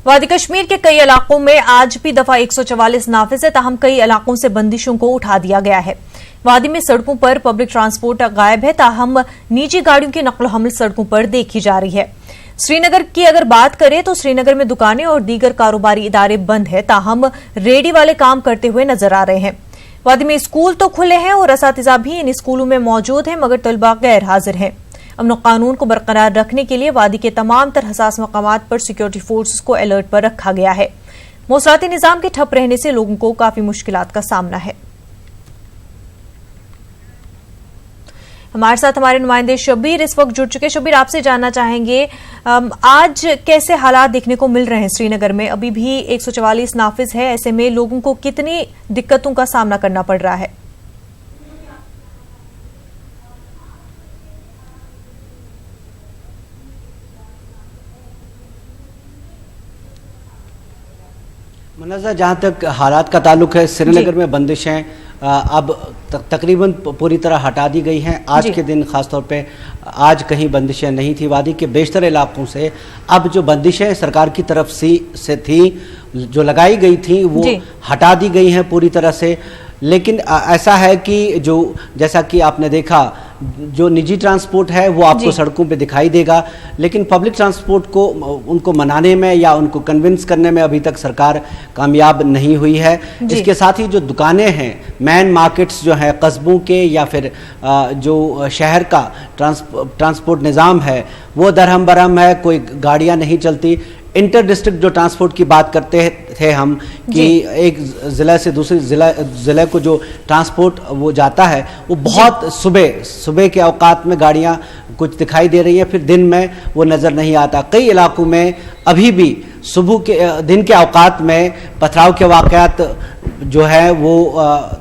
वादी कश्मीर के कई इलाकों में आज भी दफा 144 नाफिज है, ताहम कई इलाकों से बंदिशों को उठा दिया गया है। वादी में सड़कों पर पब्लिक ट्रांसपोर्ट गायब है, ताहम निजी गाड़ियों की नकल हमल सड़कों पर देखी जा रही है। श्रीनगर की अगर बात करें तो श्रीनगर में दुकानें और दीगर कारोबारी इदारे बंद है, ताहम रेडी वाले काम करते हुए नजर आ रहे हैं। वादी में स्कूल तो खुले हैं और असातिज़ा भी इन स्कूलों में मौजूद हैं, मगर तलबा गैर हाजिर हैं। अमन कानून को बरकरार रखने के लिए वादी के तमाम तर हसास मकामात पर सिक्योरिटी फोर्सेस को अलर्ट पर रखा गया है। मौसलाती निजाम के ठप रहने से लोगों को काफी मुश्किलात का सामना है। हमारे साथ हमारे नुमाइंदे शबीर इस वक्त जुड़ चुके। शबीर, आपसे जानना चाहेंगे आज कैसे हालात देखने को मिल रहे हैं श्रीनगर में? अभी भी 144 नाफिज है, ऐसे में लोगों को कितनी दिक्कतों का सामना करना पड़ रहा है? मुनज़्ज़ा, जहाँ तक हालात का ताल्लुक है, श्रीनगर में बंदिशें अब तकरीबन पूरी तरह हटा दी गई हैं। आज के दिन ख़ासतौर पे आज कहीं बंदिशें नहीं थी। वादी के बेशतर इलाकों से अब जो बंदिशें सरकार की तरफ से थी, जो लगाई गई थी, वो हटा दी गई हैं पूरी तरह से। लेकिन ऐसा है कि जो जैसा कि आपने देखा, जो निजी ट्रांसपोर्ट है वो आपको सड़कों पे दिखाई देगा, लेकिन पब्लिक ट्रांसपोर्ट को उनको मनाने में या उनको कन्विंस करने में अभी तक सरकार कामयाब नहीं हुई है। इसके साथ ही जो दुकानें हैं, मेन मार्केट्स जो हैं कस्बों के या फिर जो शहर का ट्रांसपोर्ट निज़ाम है वो दरहम बरहम है, कोई गाड़ियाँ नहीं चलती। इंटर डिस्ट्रिक्ट जो ट्रांसपोर्ट की बात करते थे हम कि एक ज़िला से दूसरे ज़िले को जो ट्रांसपोर्ट वो जाता है, वो बहुत सुबह के औकात में गाड़ियाँ कुछ दिखाई दे रही हैं, फिर दिन में वो नज़र नहीं आता। कई इलाकों में अभी भी दिन के औकात में पथराव के वाक़यात जो है वो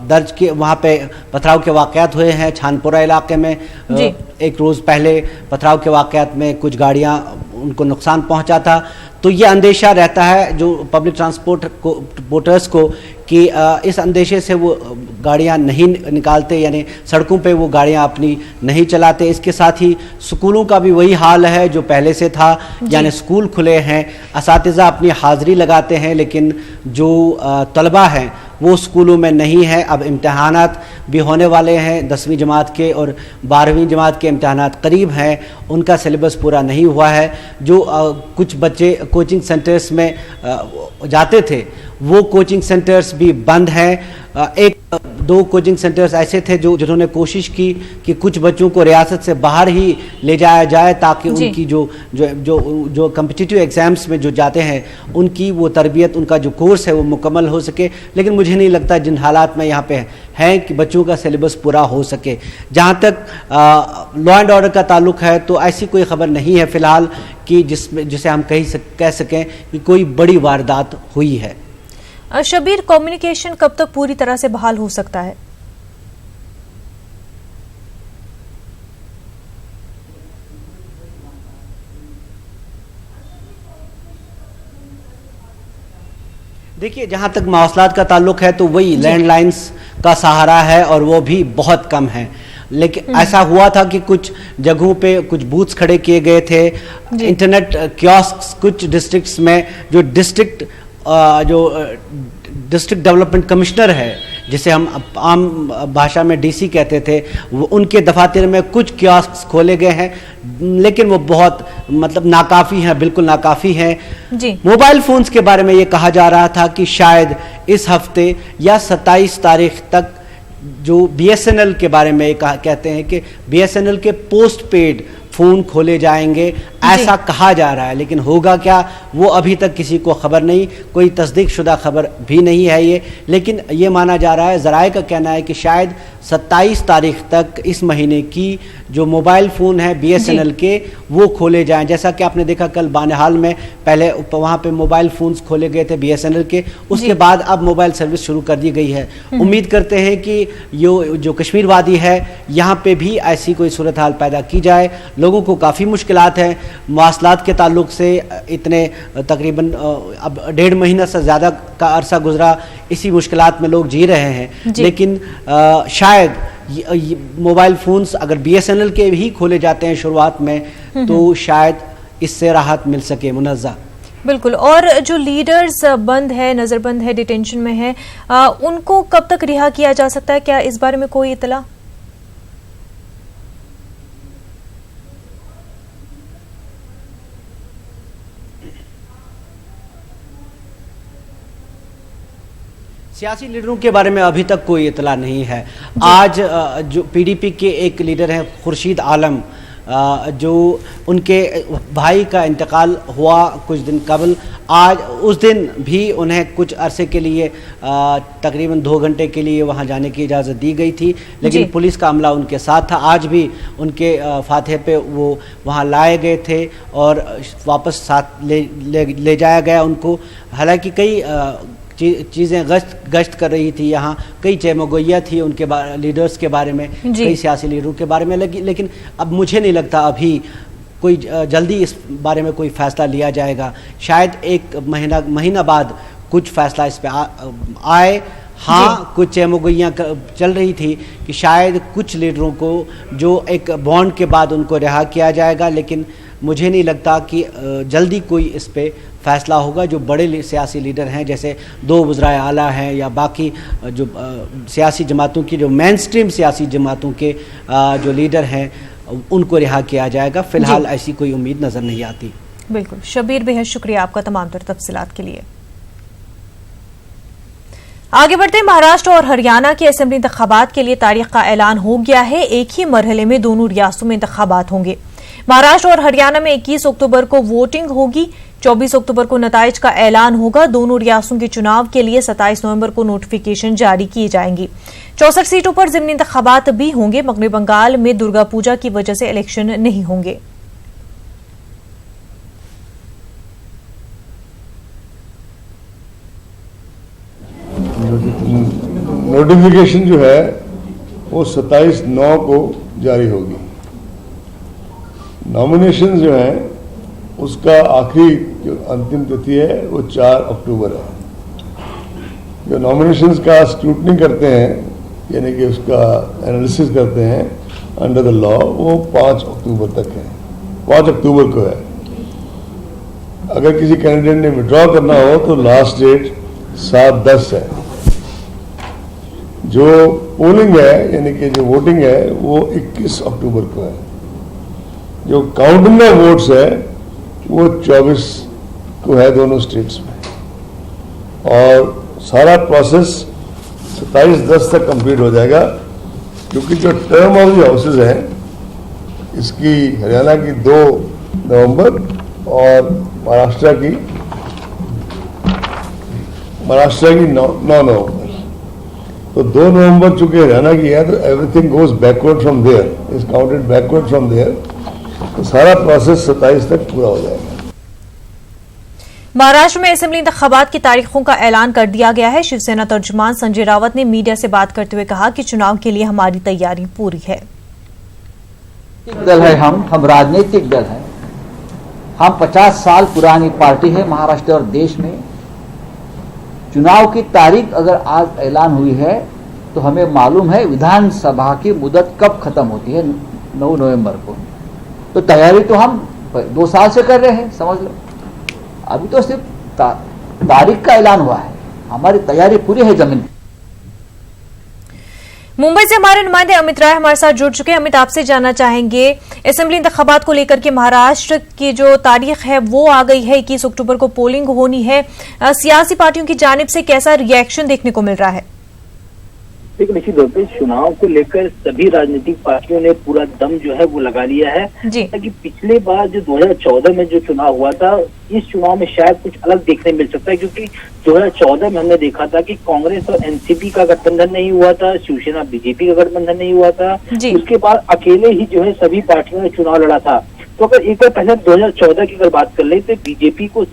दर्ज के वहाँ पे पथराव के वाक़यात हुए हैं। छानपुरा इलाके में एक रोज़ पहले पथराव के वाक़यात में कुछ गाड़ियाँ उनको नुकसान पहुँचा था। तो ये अंदेशा रहता है जो पब्लिक ट्रांसपोर्टर्स को कि इस अंदेशे से वो गाड़ियाँ नहीं निकालते, यानी सड़कों पे वो गाड़ियाँ अपनी नहीं चलाते। इसके साथ ही स्कूलों का भी वही हाल है जो पहले से था, यानी स्कूल खुले हैं, असातिज़ा अपनी हाज़िरी लगाते हैं, लेकिन जो तलबा हैं वो स्कूलों में नहीं है। अब इम्तहानात भी होने वाले हैं, 10वीं जमात के और 12वीं जमात के इम्तहानात करीब हैं, उनका सिलेबस पूरा नहीं हुआ है। जो कुछ बच्चे कोचिंग सेंटर्स में जाते थे वो कोचिंग सेंटर्स भी बंद हैं। एक दो कोचिंग सेंटर्स ऐसे थे जिन्होंने कोशिश की कि कुछ बच्चों को रियासत से बाहर ही ले जाया जाए ताकि उनकी जो कम्पिटिटिव एग्ज़ाम्स में जो जाते हैं उनकी वो तरबियत, उनका जो कोर्स है वो मुकम्मल हो सके। लेकिन मुझे नहीं लगता जिन हालात में यहाँ पे हैं कि बच्चों का सिलेबस पूरा हो सके। जहाँ तक लॉ एंड ऑर्डर का ताल्लुक है तो ऐसी कोई खबर नहीं है फ़िलहाल कि जिसे हम कह सकें कि कोई बड़ी वारदात हुई है। शबीर, कम्युनिकेशन कब तक पूरी तरह से बहाल हो सकता है? देखिए, जहाँ तक मवासलात का ताल्लुक है तो वही लैंडलाइंस का सहारा है और वो भी बहुत कम है। लेकिन ऐसा हुआ था कि कुछ जगहों पे कुछ बूथ्स खड़े किए गए थे, इंटरनेट कियोस्क कुछ डिस्ट्रिक्ट्स में। जो डिस्ट्रिक्ट डेवलपमेंट कमिश्नर है, जिसे हम आम भाषा में डीसी कहते थे, वो उनके दफातर में कुछ कियोस्क खोले गए हैं, लेकिन वो बहुत नाकाफ़ी हैं, बिल्कुल नाकाफ़ी हैं। मोबाइल फ़ोन्स के बारे में ये कहा जा रहा था कि शायद इस हफ्ते या 27 तारीख तक जो BSNL के बारे में कहते हैं कि BSNL के पोस्ट पेड फ़ोन खोले जाएंगे, ऐसा कहा जा रहा है। लेकिन होगा क्या वो अभी तक किसी को खबर नहीं, कोई तस्दीक शुदा खबर भी नहीं है ये। लेकिन ये माना जा रहा है, ज़राए का कहना है कि शायद 27 तारीख तक इस महीने की जो मोबाइल फ़ोन है BSNL के वो खोले जाएं। जैसा कि आपने देखा कल बानहाल में पहले वहाँ पे मोबाइल फ़ोन्स खोले गए थे BSNL के, उसके बाद अब मोबाइल सर्विस शुरू कर दी गई है। उम्मीद करते हैं कि जो कश्मीर वादी है यहाँ पे भी ऐसी कोई सूरत हाल पैदा की जाए। लोगों को काफ़ी मुश्किलात हैं मवासलात के ताल्लुक से। इतने तकरीबन अब 1.5 महीना से ज़्यादा का अरसा गुजरा, इसी मुश्किलात में लोग जी रहे हैं। लेकिन शायद मोबाइल फ़ोन्स अगर BSNL के ही खोले जाते हैं शुरुआत में तो शायद इससे राहत मिल सके। मुनज़्ज़ा। बिल्कुल। और जो लीडर्स बंद है, नजरबंद है, डिटेंशन में है, उनको कब तक रिहा किया जा सकता है? क्या इस बारे में कोई इतला? सियासी लीडरों के बारे में अभी तक कोई इतला नहीं है। आज जो पीडीपी के एक लीडर हैं खुर्शीद आलम, जो उनके भाई का इंतकाल हुआ कुछ दिन कबल, आज उस दिन भी उन्हें कुछ अरसे के लिए तकरीबन 2 घंटे के लिए वहां जाने की इजाज़त दी गई थी, लेकिन पुलिस का अमला उनके साथ था। आज भी उनके फातहे पे वो वहां लाए गए थे और वापस साथ ले जाया गया उनको। हालांकि कई चीज़ें गश्त कर रही थी, यहाँ कई चेमोगोइयाँ थी उनके लीडर्स के बारे में, कई सियासी लीडरों के बारे में, लेकिन अब मुझे नहीं लगता अभी कोई जल्दी इस बारे में कोई फ़ैसला लिया जाएगा। शायद एक महीना बाद कुछ फ़ैसला इस पर आए। हाँ, कुछ चेमोगोइयाँ चल रही थी कि शायद कुछ लीडरों को जो एक बॉन्ड के बाद उनको रिहा किया जाएगा, लेकिन मुझे नहीं लगता कि जल्दी कोई इस पे फैसला होगा। जो बड़े सियासी लीडर हैं, जैसे 2 वज़राए आला हैं या बाकी जो सियासी जमातों की, जो मेन स्ट्रीम सियासी जमातों के जो लीडर हैं, उनको रिहा किया जाएगा। फिलहाल ऐसी कोई उम्मीद नज़र नहीं आती। बिल्कुल शबीर, बेहद शुक्रिया आपका तमाम तर तफसीलात के लिए। आगे बढ़ते महाराष्ट्र और हरियाणा के असेंबली इंतखाबात के लिए तारीख का ऐलान हो गया है। एक ही मरहले में दोनों रियासतों में इंतखाबात होंगे। महाराष्ट्र और हरियाणा में 21 अक्टूबर को वोटिंग होगी, 24 अक्टूबर को नताइज का ऐलान होगा। दोनों रियासतों के चुनाव के लिए 27 नवंबर को नोटिफिकेशन जारी की जाएंगी। 64 सीटों पर ज़िमनी इंतखाबात भी होंगे। मगरबी बंगाल में दुर्गा पूजा की वजह से इलेक्शन नहीं होंगे। नोटिफिकेशन जो है वो 27/9 को जारी होगी। नॉमिनेशन जो है उसका आखिरी जो अंतिम तिथि है वो 4 अक्टूबर है। जो नॉमिनेशंस का स्क्रूटनी करते हैं, यानी कि उसका एनालिसिस करते हैं अंडर द लॉ, वो 5 अक्टूबर तक है, 5 अक्टूबर को है। अगर किसी कैंडिडेट ने विड्रॉ करना हो तो लास्ट डेट 7/10 है। जो पोलिंग है, यानी कि जो वोटिंग है, वो 21 अक्टूबर को है। जो काउंटिंग ऑफ वोट्स है वो 24 को है दोनों स्टेट्स में, और सारा प्रोसेस 27/10 तक कंप्लीट हो जाएगा। क्योंकि जो टर्म ऑफ द हाउसेज है, इसकी हरियाणा की 2 नवंबर और महाराष्ट्र की 9 नवंबर। तो 2 नवंबर चूंकि हरियाणा की है, तो everything goes backward from there, is counted backward from there. तो सारा प्रोसेस 27 तक पूरा हो जाएगा। महाराष्ट्र में असेंबली इंतखाबात की तारीखों का ऐलान कर दिया गया है। शिवसेना तर्जुमान संजय रावत ने मीडिया से बात करते हुए कहा कि चुनाव के लिए हमारी तैयारी पूरी है। दल है, हम राजनीतिक दल है। हम 50 साल पुरानी पार्टी है महाराष्ट्र और देश में। चुनाव की तारीख अगर आज ऐलान हुई है तो हमें मालूम है विधानसभा की मुदत कब खत्म होती है, 9 नवंबर को। तो तैयारी तो हम 2 साल से कर रहे हैं, समझ लो। अभी तो सिर्फ तारीख का ऐलान हुआ है, हमारी तैयारी पूरी है जमीन। मुंबई से हमारे नुमाइंदे अमित राय हमारे साथ जुड़ चुके हैं। अमित, आपसे जानना चाहेंगे, असेंबली इंतखाबात को लेकर के महाराष्ट्र की जो तारीख है वो आ गई है, 21 अक्टूबर को पोलिंग होनी है। सियासी पार्टियों की जानिब से कैसा रिएक्शन देखने को मिल रहा है? देखिए, निश्चित तौर पर चुनाव को लेकर सभी राजनीतिक पार्टियों ने पूरा दम जो है वो लगा लिया है। कि पिछले बार जो 2014 में जो चुनाव हुआ था, इस चुनाव में शायद कुछ अलग देखने मिल सकता है। क्योंकि 2014 में हमने देखा था कि कांग्रेस और एनसीपी का गठबंधन नहीं हुआ था, शिवसेना बीजेपी का गठबंधन नहीं हुआ था। उसके बाद अकेले ही जो है सभी पार्टियों ने चुनाव लड़ा था। तो अगर एक बार पहले 2014 की अगर बात कर ले तो बीजेपी को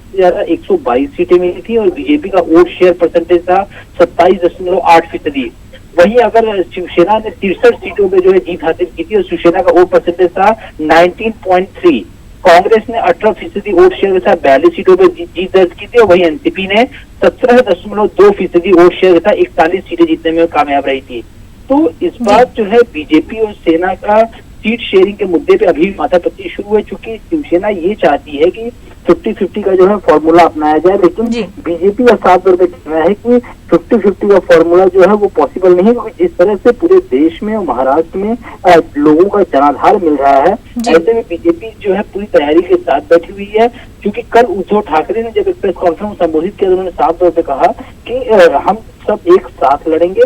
122 सीटें मिली थी और बीजेपी का वोट शेयर परसेंटेज था 27.8%। वहीं अगर शिवसेना ने 63 सीटों पे जो है जीत हासिल की थी और शिवसेना का वोट परसेंटेज था 19.3। कांग्रेस ने 18% वोट शेयर के साथ 42 सीटों पे जीत दर्ज की थी और वहीं एनसीपी ने 17.2% वोट शेयर के साथ 41 सीटें जीतने में कामयाब रही थी। तो इस बार जो है बीजेपी और सेना का सीट शेयरिंग के मुद्दे पे अभी माथापच्ची शुरू है। चूंकि शिवसेना ये चाहती है कि 50-50 का जो है फॉर्मूला अपनाया जाए, लेकिन बीजेपी का साफ तौर पर कहना है कि 50-50 का फॉर्मूला जो है वो पॉसिबल नहीं है, क्योंकि जिस तरह से पूरे देश में और महाराष्ट्र में लोगों का जनाधार मिल रहा है, ऐसे में बीजेपी जो है पूरी तैयारी के साथ बैठी हुई है। क्योंकि कल उद्धव ठाकरे ने जब एक प्रेस कॉन्फ्रेंस संबोधित किया तो उन्होंने साफ तौर पर कहा कि हम सब एक साथ लड़ेंगे।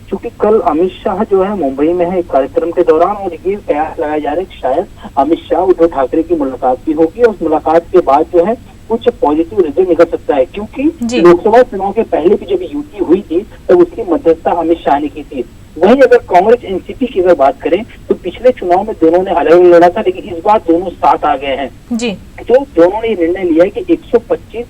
क्योंकि कल अमित शाह जो है मुंबई में है एक कार्यक्रम के दौरान, और ये कयास लगाया जा रहा है कि शायद अमित शाह उद्धव ठाकरे की मुलाकात भी होगी, और उस मुलाकात के बाद जो है कुछ पॉजिटिव रिजल्ट निकल सकता है। क्योंकि लोकसभा चुनाव के पहले भी जब यूटी हुई थी तब उसकी मध्यस्थता अमित शाह ने की थी। वहीं अगर कांग्रेस एनसीपी की अगर बात करें तो पिछले चुनाव में दोनों ने अलग अलग लड़ा था, लेकिन इस बार दोनों साथ आ गए हैं। तो दोनों ने ये निर्णय लिया है कि 125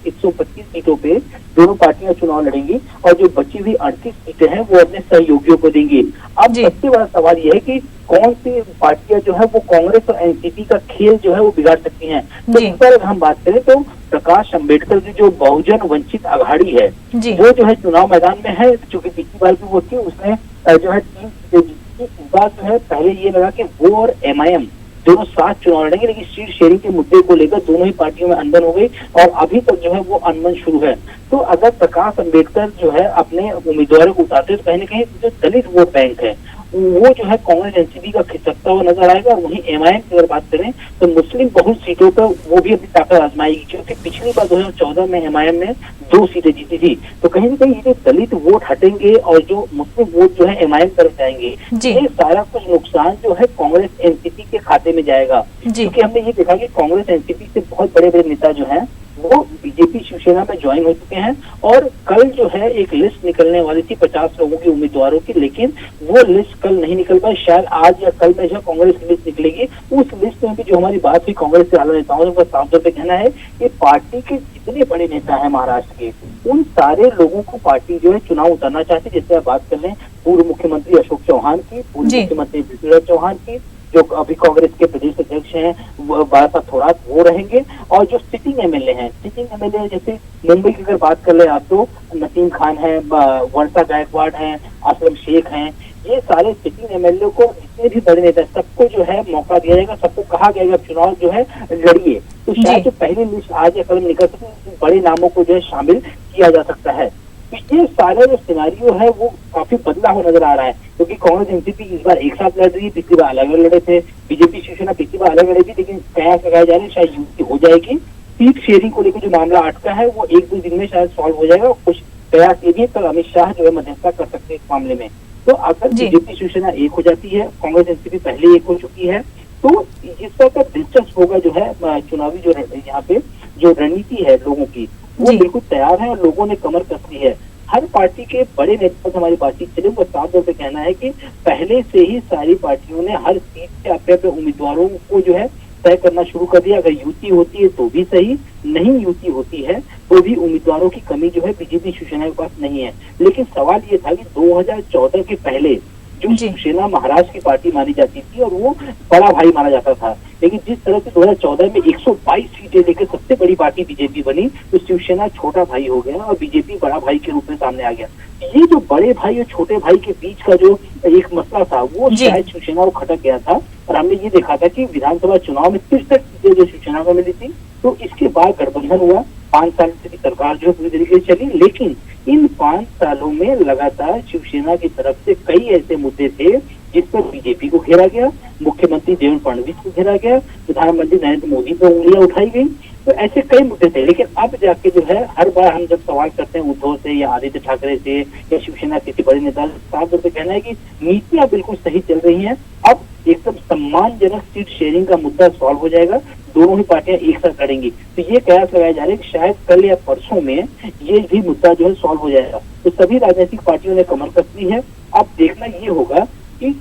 सीटों पे दोनों पार्टियां चुनाव लड़ेंगी, और जो बची हुई 38 सीटें हैं वो अपने सहयोगियों को देंगी। अब सबसे बड़ा सवाल यह है कि कौन सी पार्टियां जो है वो कांग्रेस और एनसीपी का खेल जो है वो बिगाड़ सकती हैं। तो इस पर अगर हम बात करें तो प्रकाश अंबेडकर की जो बहुजन वंचित अघाड़ी है वो जो है चुनाव मैदान में है। चूंकि पिछली बार भी वो थी, उसने जो है 3 सीटें जीती। इस बार जो है पहले ये लगा कि वो और एमआईएम दोनों साथ चुनाव लड़ेंगे, लेकिन सीट शेयरिंग के मुद्दे को लेकर दोनों ही पार्टियों में अनबन हो गई, और अभी तक जो है वो अनबन शुरू है। तो अगर प्रकाश अंबेडकर जो है अपने उम्मीदवारों को उतारते तो कहीं न कहीं जो दलित वोट बैंक है वो जो है कांग्रेस एनसीपी का खिसकता हुआ नजर आएगा। और वहीं एमआईएम की अगर बात करें तो मुस्लिम बहुत सीटों पर वो भी अपनी ताकत आजमाएगी, क्योंकि पिछली बार 2014 में एमआईएम ने 2 सीटें जीती थी। तो कहीं ना कहीं ये जो दलित वोट हटेंगे और जो मुस्लिम वोट जो है एमआईएम तरफ जाएंगे, ये सारा कुछ नुकसान जो है कांग्रेस एनसीपी के खाते में जाएगा। क्योंकि हमने ये देखा कि कांग्रेस एनसीपी से बहुत बड़े बड़े नेता जो है वो बीजेपी शिवसेना में ज्वाइन हो चुके हैं, और कल जो है एक लिस्ट निकलने वाली थी 50 लोगों के उम्मीदवारों की, लेकिन वो लिस्ट कल नहीं निकल पाई। शायद आज या कल में जो कांग्रेस की लिस्ट निकलेगी, उस लिस्ट में भी जो हमारी बात हुई कांग्रेस के आला नेताओं का साफ तौर पर कहना है कि पार्टी के जितने बड़े नेता हैं महाराष्ट्र के, उन सारे लोगों को पार्टी जो है चुनाव उतारना चाहती है। जैसे आप बात कर लें पूर्व मुख्यमंत्री अशोक चौहान की, पूर्व मुख्यमंत्री पृथ्वीराज चौहान की, जो अभी कांग्रेस के प्रदेश अध्यक्ष हैं बाला थोराट वो रहेंगे, और जो सिटिंग एमएलए हैं, जैसे मुंबई की अगर बात कर ले आप तो नसीम खान है, वर्षा गायकवाड़ हैं, असलम शेख हैं, ये सारे सिटिंग एमएलए को जितने भी बड़े नेता सबको जो है मौका दिया जाएगा, सबको कहा जाएगा चुनाव जो है लड़िए। तो शायद जो पहली लिस्ट आज या कल निकल सकती बड़े नामों को जो है शामिल किया जा सकता है। तो ये सारा जो सिनेरियो है वो काफी बदला हुआ नजर आ रहा है, क्योंकि कांग्रेस एनसीपी इस बार एक साथ लड़ रही है, पिछली बार अलग अलग लड़े थे, बीजेपी शिवसेना पिछली बार अलग लड़ी थी, लेकिन कयास लगाए जा रहे हैं शायद यूटी हो जाएगी। सीट शेयरिंग को लेकर जो मामला अटका है वो 1-2 दिन में शायद सॉल्व हो जाएगा। कुछ कयास ये भी कल अमित शाह जो है मध्यस्थता कर सकते हैं इस मामले में। तो अगर बीजेपी शिवसेना एक हो जाती है, कांग्रेस एनसीपी पहले एक हो चुकी है, तो इस पर दिलचस्प होगा जो है चुनावी जो यहाँ पे जो रणनीति है लोगों की वो बिल्कुल तैयार है, और लोगों ने कमर कस ली है। हर पार्टी के बड़े नेता से हमारी बातचीत चले, वो साफ तौर पर कहना है कि पहले से ही सारी पार्टियों ने हर सीट से अपने अपने उम्मीदवारों को जो है तय करना शुरू कर दिया। अगर यूती होती है तो भी सही, नहीं यूती होती है तो भी उम्मीदवारों की कमी जो है बीजेपी शिवसेना के पास नहीं है। लेकिन सवाल ये था कि 2014 के पहले जो शिवसेना महाराष्ट्र की पार्टी मानी जाती थी और वो बड़ा भाई माना जाता था, लेकिन जिस तरह से 2014 में 122 सीटें लेकर सबसे बड़ी पार्टी बीजेपी बनी, तो शिवसेना छोटा भाई हो गया और बीजेपी बड़ा भाई के रूप में सामने आ गया। ये जो बड़े भाई और छोटे भाई के बीच का जो एक मसला था वो शायद शिवसेना को खटक गया था, और हमने ये देखा था कि विधानसभा चुनाव में 63 सीटें जो शिवसेना को मिली थी, तो इसके बाद गठबंधन हुआ। 5 साल से सरकार जो पूरी तरीके से चली, लेकिन इन 5 सालों में लगातार शिवसेना की तरफ से कई ऐसे मुद्दे थे जिस पर बीजेपी को घेरा गया, मुख्यमंत्री देवेंद्र फडणवीस को घेरा गया, प्रधानमंत्री नरेंद्र मोदी पर उंगलियां उठाई गई। तो ऐसे कई मुद्दे थे, लेकिन अब जाके जो है हर बार हम जब सवाल करते हैं उद्धव से या आदित्य ठाकरे से या शिवसेना किसी बड़े नेता से, साफ तौर पर कहना है कि नीतियां बिल्कुल सही चल रही हैं। अब एकदम सम्मानजनक सीट शेयरिंग का मुद्दा सॉल्व हो जाएगा, दोनों ही पार्टियां एक साथ लड़ेंगी। तो ये कयास लगाया जा रहा है कि शायद कल या परसों में ये भी मुद्दा जो है सॉल्व हो जाएगा। तो सभी राजनीतिक पार्टियों ने कमर कस ली है। अब देखना ये होगा कि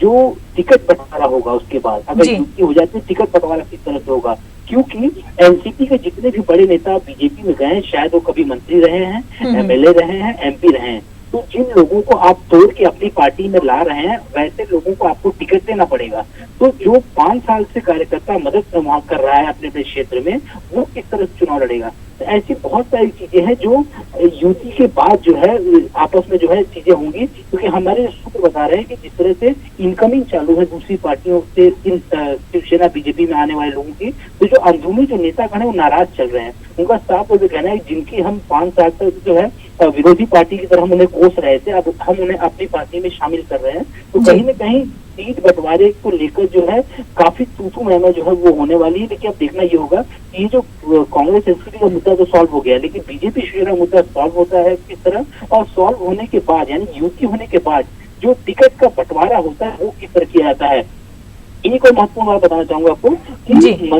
जो टिकट बंटवारा होगा उसके बाद अगर युति हो जाती है, टिकट बंटवारा किस तरह से होगा, क्योंकि एनसीपी के जितने भी बड़े नेता बीजेपी में गए हैं, शायद वो कभी मंत्री रहे हैं, एमएलए रहे हैं, एमपी रहे हैं, तो जिन लोगों को आप तोड़ के अपनी पार्टी में ला रहे हैं वैसे लोगों को आपको टिकट देना पड़ेगा। तो जो 5 साल से कार्यकर्ता मदद कर रहा है अपने अपने क्षेत्र में, वो किस तरह से चुनाव लड़ेगा। तो ऐसी बहुत सारी चीजें हैं जो युति के बाद जो है आपस में जो है चीजें होंगी, क्योंकि हमारे सूत्र बता रहे हैं कि जिस तरह से इनकमिंग चालू है दूसरी पार्टियों से शिवसेना बीजेपी में आने वाले लोगों की, तो जो अंदरूनी जो नेतागण है वो नाराज चल रहे हैं। उनका साफ तौर पर कहना है जिनकी हम 5 साल तक जो है विरोधी पार्टी की तरह हम उन्हें कोस रहे थे, अब हम उन्हें अपनी पार्टी में शामिल कर रहे हैं। तो कहीं न कहीं सीट बंटवारे को लेकर जो है काफी तू मैना जो है वो होने वाली है। लेकिन अब देखना ये होगा कि ये जो कांग्रेस एनसीपी का मुद्दा तो सॉल्व हो गया, लेकिन बीजेपी शिवसेना मुद्दा सॉल्व होता है किस तरह, और सॉल्व होने के बाद यानी युति होने के बाद जो टिकट का बंटवारा होता है वो किस तरह किया जाता है। एक और महत्वपूर्ण बात बताना चाहूंगा आपको कि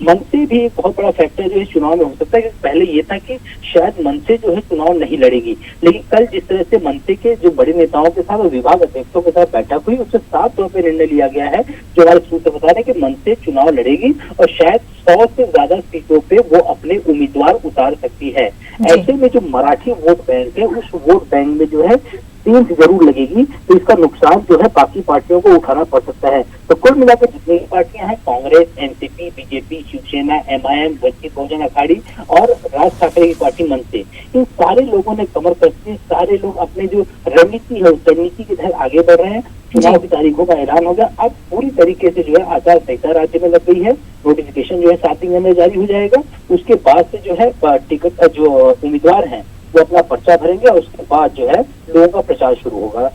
मन से भी एक बहुत बड़ा फैक्टर जो है चुनाव में हो सकता है। पहले ये था कि शायद मन से जो है चुनाव नहीं लड़ेगी, लेकिन कल जिस तरह से मन से के जो बड़े नेताओं के साथ और विभाग अध्यक्षों के साथ बैठक हुई, उससे साफ तौर पर निर्णय लिया गया है, जो हमारे सूत्र बता रहे हैं कि मन से चुनाव लड़ेगी और शायद 100 से ज्यादा सीटों पे वो अपने उम्मीदवार उतार सकती है। ऐसे में जो मराठी वोट बैंक है उस वोट बैंक में जो है सीट जरूर लगेगी, तो इसका नुकसान जो है बाकी पार्टियों को उठाना पड़ सकता है। तो कुल मिलाकर जितनी पार्टियां हैं, Congress, NCP, BJP, Shivsena, MIM, Vanchit Bahujan Aghadi और राज ठाकरे की पार्टी मनसे, इन सारे लोगों ने कमर कसती, सारे लोग अपने जो रणनीति है उस रणनीति के तहत आगे बढ़ रहे हैं। चुनाव की तारीखों का ऐलान हो गया, अब पूरी तरीके से जो है आचार संहिता राज्य में लग गई है, नोटिफिकेशन जो है 7 दिन में जारी हो जाएगा। उसके बाद से जो है टिकट जो उम्मीदवार हैं वो अपना पर्चा भरेंगे और उसके बाद जो है लोगों का प्रचार शुरू होगा।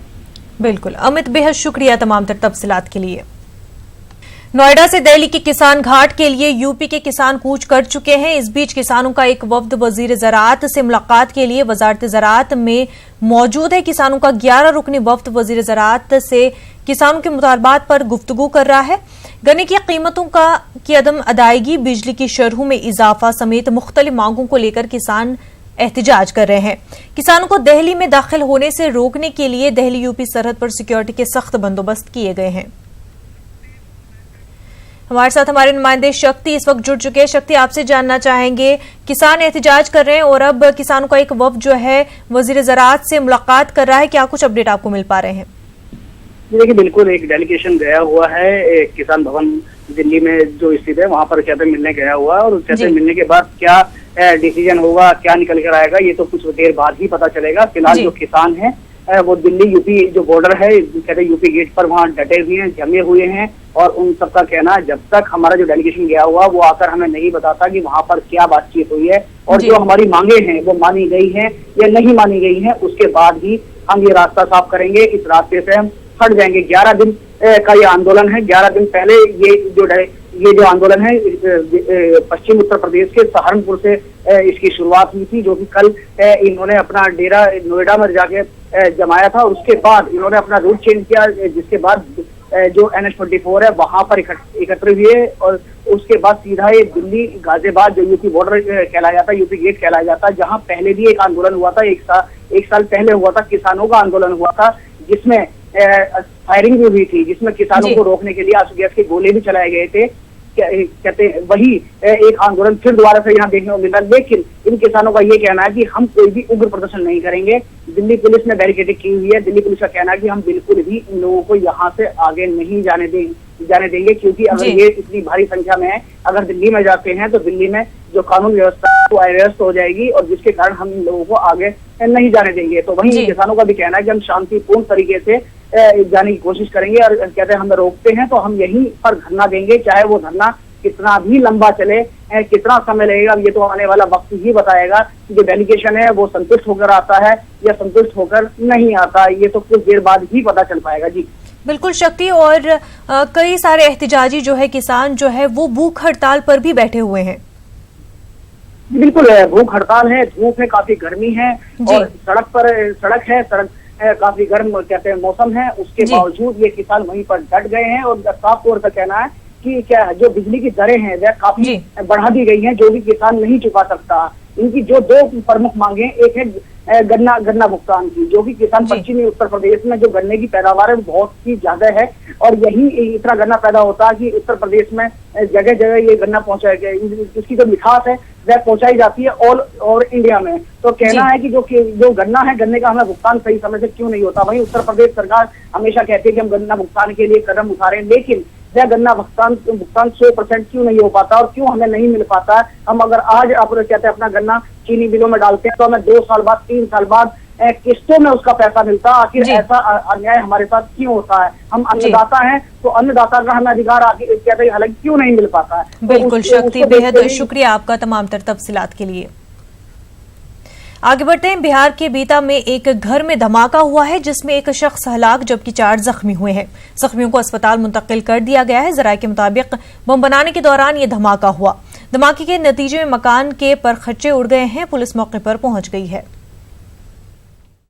बिल्कुल अमित, बेहद शुक्रिया तमाम तफसीलात के लिए। नोएडा से दिल्ली के किसान घाट के लिए यूपी के किसान कूच कर चुके हैं। इस बीच किसानों का एक वफ्द वजीर ज़राअत से मुलाकात के लिए वजारत ज़राअत में मौजूद है। किसानों का 11 रुकनी वफ्द वजीर ज़राअत से किसानों के मुतालबात पर गुफ्तगू कर रहा है। गन्ने की कीमतों की अदम अदायगी, बिजली की शरहों में इजाफा समेत मुख्तलिफ मांगों को लेकर किसान एहतजाज कर रहे हैं। किसानों को दिल्ली में दाखिल होने से रोकने के लिए दिल्ली यूपी सरहद पर सिक्योरिटी के सख्त बंदोबस्त किए गए हैं। हमारे साथ हमारे नुमाइंदे शक्ति इस वक्त जुड़ चुके हैं। शक्ति, आपसे जानना चाहेंगे, किसान एहतजाज कर रहे हैं और अब किसानों का एक वफ्द जो है वजीर ज़राअत से मुलाकात कर रहा है, क्या कुछ अपडेट आपको मिल पा रहे हैं? देखिए, बिल्कुल एक डेलीगेशन गया हुआ है एक किसान भवन दिल्ली में जो स्थित है, वहां पर कहते मिलने गया हुआ है, और कहते मिलने के बाद क्या डिसीजन होगा, क्या निकल कर आएगा, ये तो कुछ देर बाद ही पता चलेगा। फिलहाल जो किसान है वो दिल्ली यूपी जो बॉर्डर है, कहते यूपी गेट पर वहाँ डटे हुए हैं, जमे हुए हैं, और उन सबका कहना है जब तक हमारा जो डेलीगेशन गया हुआ वो आकर हमें नहीं बताता कि वहाँ पर क्या बातचीत हुई है और जो हमारी मांगे हैं वो मानी गई है या नहीं मानी गई है, उसके बाद ही हम ये रास्ता साफ करेंगे। इस रास्ते से हम हट जाएंगे। 11 दिन का ये आंदोलन है। 11 दिन पहले ये जो आंदोलन है पश्चिम उत्तर प्रदेश के सहारनपुर से इसकी शुरुआत हुई थी, जो कि कल इन्होंने अपना डेरा नोएडा में जाके जमाया था, और उसके बाद इन्होंने अपना रूट चेंज किया, जिसके बाद जो NH-24 है वहां पर एकत्र हुए, और उसके बाद सीधा ये दिल्ली गाजियाबाद जो यूपी बॉर्डर कहलाया जाता है, यूपी गेट कहलाया जाता है, जहां पहले भी एक आंदोलन हुआ था, एक साल पहले हुआ था, किसानों का आंदोलन हुआ था, जिसमें फायरिंग भी हुई थी, जिसमें किसानों को रोकने के लिए आंसू गैस के गोले भी चलाए गए थे। कहते वही एक आंदोलन फिर दोबारा से यहाँ देखने को मिला। लेकिन इन किसानों का ये कहना है कि हम कोई भी उग्र प्रदर्शन नहीं करेंगे। दिल्ली पुलिस ने बैरिकेडिंग की हुई है। दिल्ली पुलिस का कहना है कि हम बिल्कुल भी इन लोगों को यहाँ से आगे नहीं जाने देंगे, क्योंकि अगर ये इतनी भारी संख्या में है, अगर दिल्ली में जाते हैं तो दिल्ली में जो कानून व्यवस्था वो अव्यवस्थ हो जाएगी, और जिसके कारण हम इन लोगों को आगे नहीं जाने देंगे। तो वहीं किसानों का भी कहना है कि हम शांतिपूर्ण तरीके से जाने की कोशिश करेंगे, और कहते हैं हमें रोकते हैं तो हम यहीं पर धरना देंगे, चाहे वो धरना कितना भी लंबा चले, कितना समय लगेगा, ये तो आने वाला वक्त ही बताएगा। जो डेलीगेशन है वो संतुष्ट होकर आता है या संतुष्ट होकर नहीं आता, ये तो कुछ देर बाद ही पता चल पाएगा। जी बिल्कुल शक्ति, और कई सारे एहतजाजी जो है किसान जो है वो भूख हड़ताल पर भी बैठे हुए हैं। बिल्कुल भूख हड़ताल है, धूप है, काफी गर्मी है, और सड़क काफी गर्म कहते हैं मौसम है, उसके बावजूद ये किसान वहीं पर डट गए हैं, और साफ तौर पर कहना है की क्या जो बिजली की दरें हैं वह काफी बढ़ा दी गई हैं, जो भी किसान नहीं चुका सकता। इनकी जो दो प्रमुख मांगे, एक है गन्ना भुगतान की, जो कि किसान पश्चिमी उत्तर प्रदेश में जो गन्ने की पैदावार है बहुत ही ज्यादा है, और यही इतना गन्ना पैदा होता है कि उत्तर प्रदेश में जगह जगह ये गन्ना पहुंचाया गया, इसकी जो मिठास है वह पहुंचाई जाती है और इंडिया में। तो कहना है कि जो गन्ना है, गन्ने का हमें भुगतान सही समय से क्यों नहीं होता। वहीं उत्तर प्रदेश सरकार हमेशा कहती है कि हम गन्ना भुगतान के लिए कदम उठा रहे हैं, लेकिन वह गन्ना भुगतान 100% क्यों नहीं हो पाता और क्यों हमें नहीं मिल पाता है। हम अगर आज आप कहते हैं अपना गन्ना चीनी मिलों में डालते हैं तो हमें 2 साल बाद 3 साल बाद किस्तों में उसका पैसा मिलता है। आखिर ऐसा अन्याय हमारे साथ क्यों होता है? हम अन्नदाता हैं तो अन्नदाता का हमें अधिकार आगे कहते हैं हालांकि क्यों नहीं मिल पाता है। बिल्कुल शक्ति, बेहद शुक्रिया आपका तमाम तफसीलात के लिए। आगे बढ़ते हैं। बिहार के बीता में एक घर में धमाका हुआ है जिसमें एक शख्स हलाक जबकि 4 जख्मी हुए हैं। जख्मियों को अस्पताल मुंतकिल कर दिया गया है। जराये के मुताबिक बम बनाने के दौरान ये धमाका हुआ। धमाके के नतीजे में मकान के परखच्चे उड़ गए हैं। पुलिस मौके पर पहुंच गई है।